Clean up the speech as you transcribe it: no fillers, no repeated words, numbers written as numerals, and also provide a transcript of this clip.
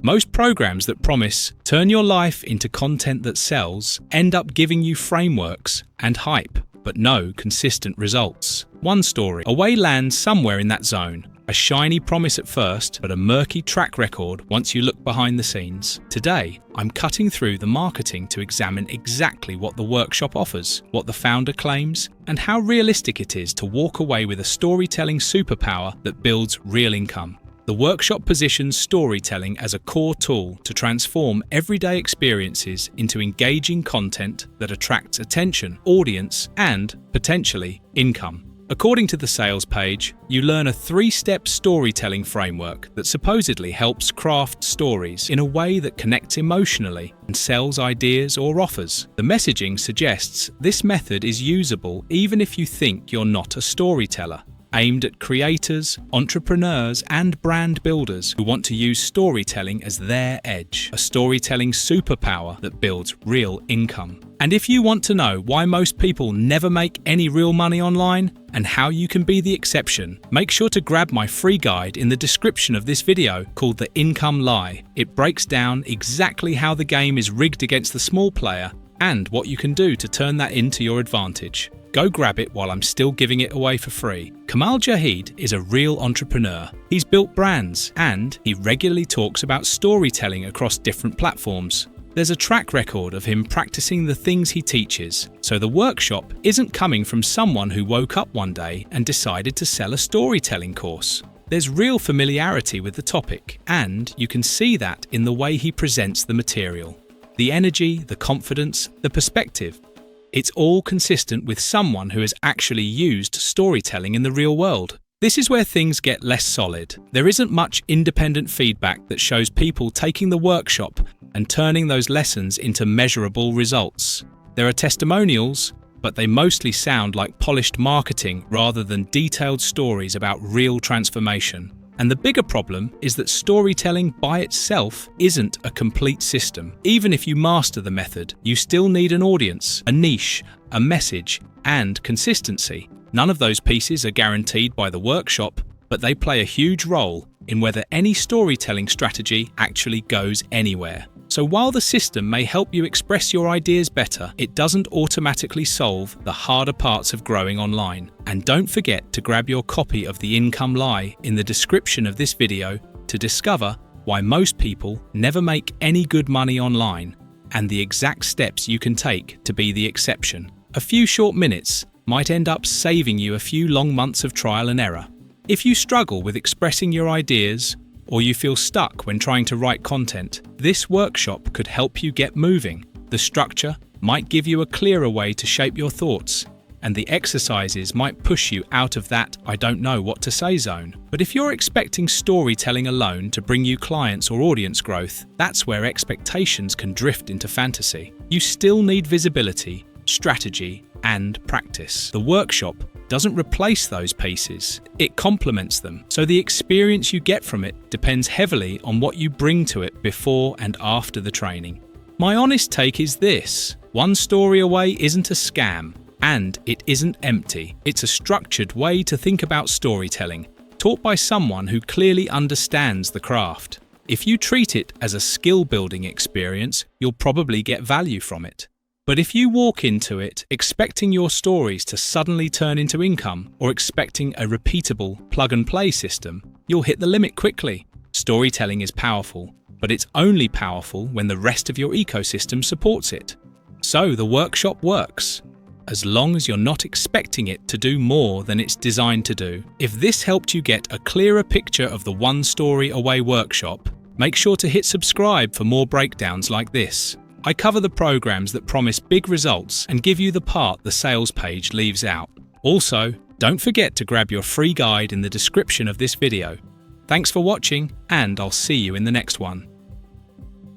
Most programs that promise turn your life into content that sells end up giving you frameworks and hype, but no consistent results. One story away lands somewhere in that zone. A shiny promise at first, but a murky track record once you look behind the scenes. Today, I'm cutting through the marketing to examine exactly what the workshop offers, what the founder claims, and how realistic it is to walk away with a storytelling superpower that builds real income. The workshop positions storytelling as a core tool to transform everyday experiences into engaging content that attracts attention, audience, and, potentially, income. According to the sales page, you learn a 3-step storytelling framework that supposedly helps craft stories in a way that connects emotionally and sells ideas or offers. The messaging suggests this method is usable even if you think you're not a storyteller, aimed at creators, entrepreneurs, and brand builders who want to use storytelling as their edge, a storytelling superpower that builds real income. And if you want to know why most people never make any real money online and how you can be the exception, make sure to grab my free guide in the description of this video called The Income Lie. It breaks down exactly how the game is rigged against the small player and what you can do to turn that into your advantage. Go grab it while I'm still giving it away for free. Kamal Jahid is a real entrepreneur. He's built brands and he regularly talks about storytelling across different platforms. There's a track record of him practicing the things he teaches, so the workshop isn't coming from someone who woke up one day and decided to sell a storytelling course. There's real familiarity with the topic, and you can see that in the way he presents the material. The energy, the confidence, the perspective. It's all consistent with someone who has actually used storytelling in the real world. This is where things get less solid. There isn't much independent feedback that shows people taking the workshop and turning those lessons into measurable results. There are testimonials, but they mostly sound like polished marketing rather than detailed stories about real transformation. And the bigger problem is that storytelling by itself isn't a complete system. Even if you master the method, you still need an audience, a niche, a message, and consistency. None of those pieces are guaranteed by the workshop, but they play a huge role in whether any storytelling strategy actually goes anywhere. So while the system may help you express your ideas better, it doesn't automatically solve the harder parts of growing online. And don't forget to grab your copy of The Income Lie in the description of this video to discover why most people never make any good money online and the exact steps you can take to be the exception. A few short minutes might end up saving you a few long months of trial and error. If you struggle with expressing your ideas, or you feel stuck when trying to write content, this workshop could help you get moving. The structure might give you a clearer way to shape your thoughts, and the exercises might push you out of that "I don't know what to say" zone. But if you're expecting storytelling alone to bring you clients or audience growth, that's where expectations can drift into fantasy. You still need visibility, strategy, and practice. The workshop doesn't replace those pieces, it complements them. So the experience you get from it depends heavily on what you bring to it before and after the training. My honest take is this: one story away isn't a scam, and it isn't empty. It's a structured way to think about storytelling, taught by someone who clearly understands the craft. If you treat it as a skill-building experience, you'll probably get value from it. But if you walk into it expecting your stories to suddenly turn into income, or expecting a repeatable plug-and-play system, you'll hit the limit quickly. Storytelling is powerful, but it's only powerful when the rest of your ecosystem supports it. So the workshop works, as long as you're not expecting it to do more than it's designed to do. If this helped you get a clearer picture of the One Story Away workshop, make sure to hit subscribe for more breakdowns like this. I cover the programs that promise big results and give you the part the sales page leaves out. Also, don't forget to grab your free guide in the description of this video. Thanks for watching, and I'll see you in the next one.